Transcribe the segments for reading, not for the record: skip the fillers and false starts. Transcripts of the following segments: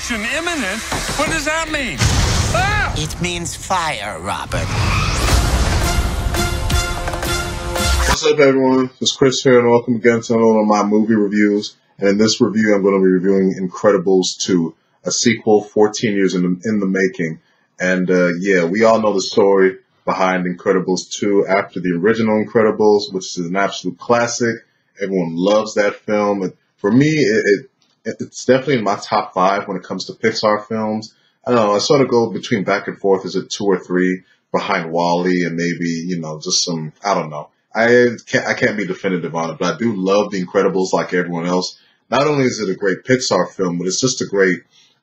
destruction imminent? What does that mean? Ah! It means fire, Robert. What's up, everyone? It's Chris here, and welcome again to another one of my movie reviews. And in this review, I'm going to be reviewing Incredibles 2, a sequel 14 years in the making. And yeah, we all know the story behind Incredibles 2 after the original Incredibles, which is an absolute classic. Everyone loves that film. And for me, it's definitely in my top 5 when it comes to Pixar films. I don't know, I sort of go between back and forth. Is it 2 or 3 behind WALL-E and maybe, just some, I don't know. I can't be definitive on it, but I do love The Incredibles like everyone else. Not only is it a great Pixar film, but it's just a great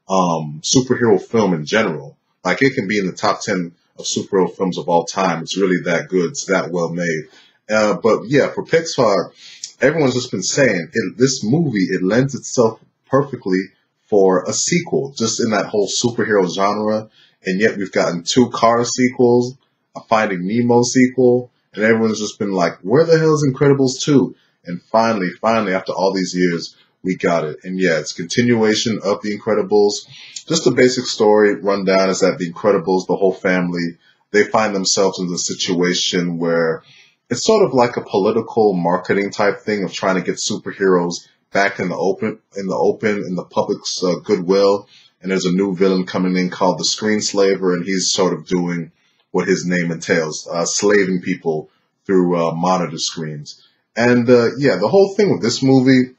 superhero film in general. Like, it can be in the top 10 of superhero films of all time. It's really that good. It's that well made. But yeah, for Pixar, everyone's just been saying this movie, it lends itself perfectly for a sequel, just in that whole superhero genre. And yet we've gotten 2 Cars sequels, a Finding Nemo sequel, and everyone's just been like, where the hell is Incredibles 2? And finally, after all these years, we got it. And yeah, it's a continuation of The Incredibles. Just the basic story rundown is that The Incredibles, the whole family, they find themselves in the situation where it's sort of like a political marketing type thing of trying to get superheroes back in the public's goodwill. And there's a new villain coming in called the Screenslaver, and he's sort of doing what his name entails, slaving people through monitor screens. And yeah, the whole thing with this movie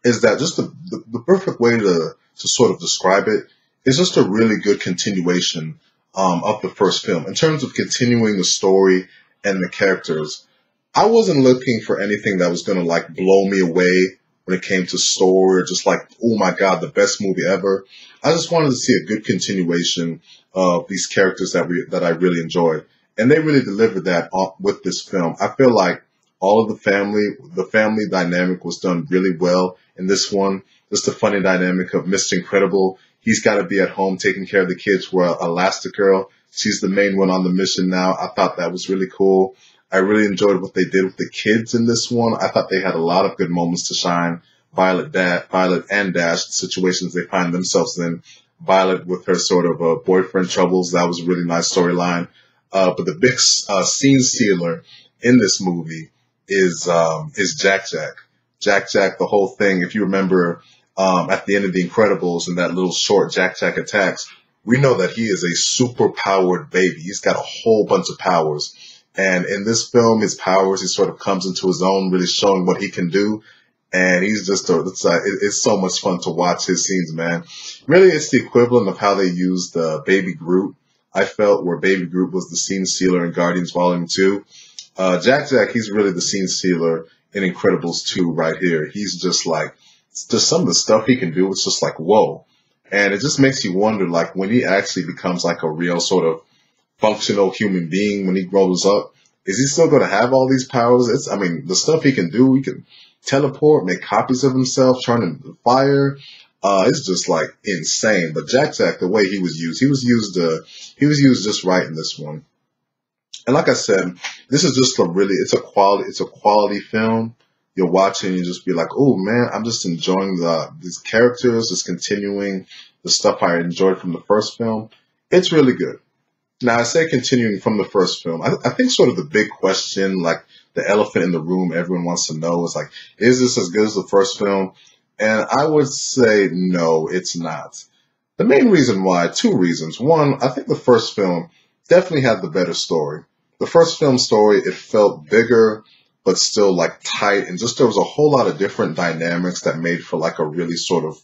is that just the perfect way to sort of describe it is just a really good continuation of the first film. In terms of continuing the story and the characters, I wasn't looking for anything that was going to like blow me away when it came to story or just like, oh my God, the best movie ever. I just wanted to see a good continuation of these characters that I really enjoyed. And they really delivered that with this film. I feel like all of the family dynamic was done really well in this one. Just the funny dynamic of Mr. Incredible. He's got to be at home taking care of the kids, where Elastigirl, she's the main one on the mission now. I thought that was really cool. I really enjoyed what they did with the kids in this one. I thought they had a lot of good moments to shine. Violet and Dash, the situations they find themselves in. Violet with her sort of boyfriend troubles. That was a really nice storyline. But the big scene stealer in this movie is Jack Jack. Jack Jack, the whole thing. If you remember at the end of The Incredibles and that little short Jack Jack attacks, we know that he is a super powered baby. He's got a whole bunch of powers. And in this film, his powers, he sort of comes into his own, really showing what he can do. And he's just, it's so much fun to watch his scenes, man. Really, it's the equivalent of how they used Baby Groot, I felt, where Baby Groot was the scene stealer in Guardians Volume 2. Jack Jack, he's really the scene stealer in Incredibles 2 right here. He's just like, just some of the stuff he can do, it's just like, whoa. And it just makes you wonder, like, when he actually becomes like a real sort of functional human being, when he grows up, is he still going to have all these powers? The stuff he can do, he can teleport, make copies of himself, turn into fire. It's just like insane. But Jack Jack, the way he was used just right in this one. And like I said, this is just it's a quality film. You're watching, you just be like, oh man, I'm just enjoying these characters, just continuing the stuff I enjoyed from the first film. It's really good. Now, I say continuing from the first film. I think sort of the big question, like the elephant in the room everyone wants to know is like, is this as good as the first film? And I would say no, it's not. The main reason why, 2 reasons. One, I think the first film definitely had the better story. The first film story, it felt bigger, but still like tight, and just there was a whole lot of different dynamics that made for like a really sort of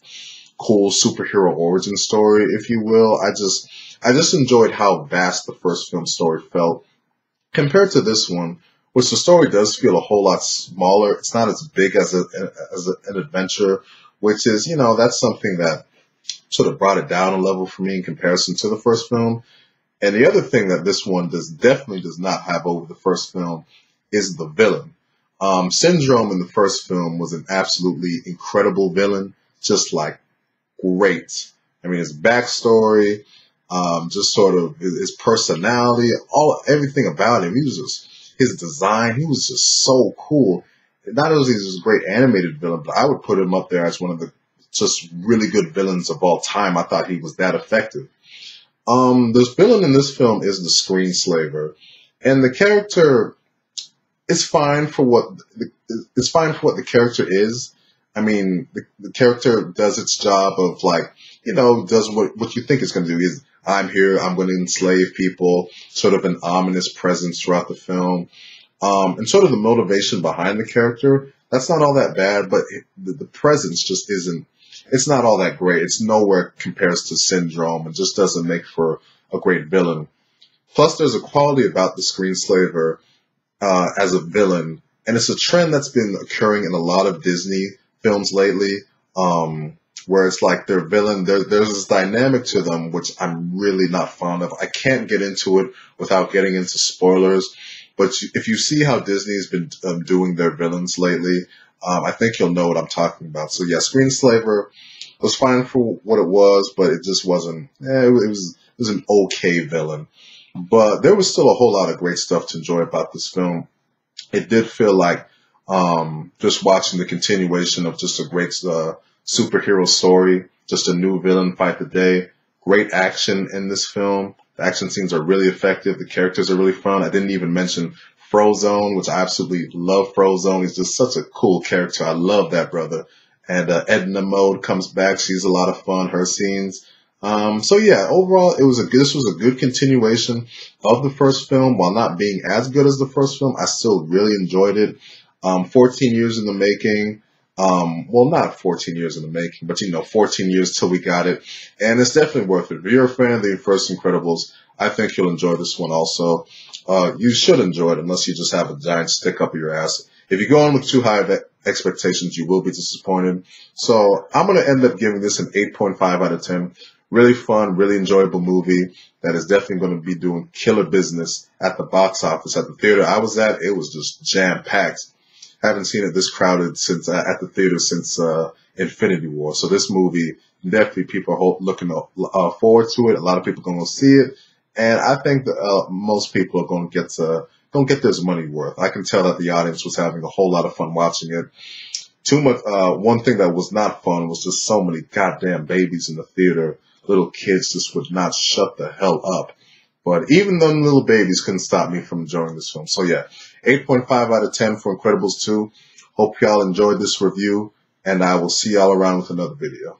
cool superhero origin story, if you will. I just enjoyed how vast the first film story felt compared to this one, which the story does feel a whole lot smaller. It's not as big as an adventure, which is, that's something that sort of brought it down a level for me in comparison to the first film. And the other thing that this one definitely does not have over the first film is the villain. Syndrome in the first film was an absolutely incredible villain, just like great. His backstory, just sort of his personality, everything about him. His design, he was just so cool. Not only is he a great animated villain, but I would put him up there as one of the just really good villains of all time. I thought he was that effective. The villain in this film is the Screenslaver, and the character is fine for what the character is. I mean, the character does its job of, like, does what you think it's going to do. Is, I'm here, I'm going to enslave people, sort of an ominous presence throughout the film. And sort of the motivation behind the character, that's not all that bad, but the presence just isn't, it's not all that great. It's nowhere compares to Syndrome, and just doesn't make for a great villain. Plus, there's a quality about the Screenslaver as a villain, and it's a trend that's been occurring in a lot of Disney films lately, where it's like their villain, there's this dynamic to them which I'm really not fond of. I can't get into it without getting into spoilers, but if you see how Disney's been doing their villains lately, I think you'll know what I'm talking about. So yeah, Screenslaver was fine for what it was, but it just wasn't. It was an okay villain, but there was still a whole lot of great stuff to enjoy about this film. It did feel like just watching the continuation of just a great superhero story, just a new villain fight the day. Great action in this film. The action scenes are really effective. The characters are really fun. I didn't even mention Frozone, which I absolutely love. Frozone, he's just such a cool character. I love that brother. And Edna Mode comes back. She's a lot of fun. Her scenes. So yeah, overall, this was a good continuation of the first film. While not being as good as the first film, I still really enjoyed it. 14 years in the making. Well, not 14 years in the making, but 14 years till we got it. And it's definitely worth it. If you're a fan of the first Incredibles, I think you'll enjoy this one also. You should enjoy it unless you just have a giant stick up your ass. If you go in with too high of expectations, you will be disappointed. So I'm going to end up giving this an 8.5 out of 10. Really fun, really enjoyable movie that is definitely going to be doing killer business at the box office. At the theater I was at, it was just jam-packed. Haven't seen it this crowded since at the theater since Infinity War. So this movie, definitely people are looking forward to it. A lot of people are going to see it, and I think that most people are going to get their money worth. I can tell that the audience was having a whole lot of fun watching it. Too much. One thing that was not fun was just so many goddamn babies in the theater. Little kids just would not shut the hell up. But even them little babies couldn't stop me from enjoying this film. So yeah, 8.5 out of 10 for Incredibles 2. Hope y'all enjoyed this review, and I will see y'all around with another video.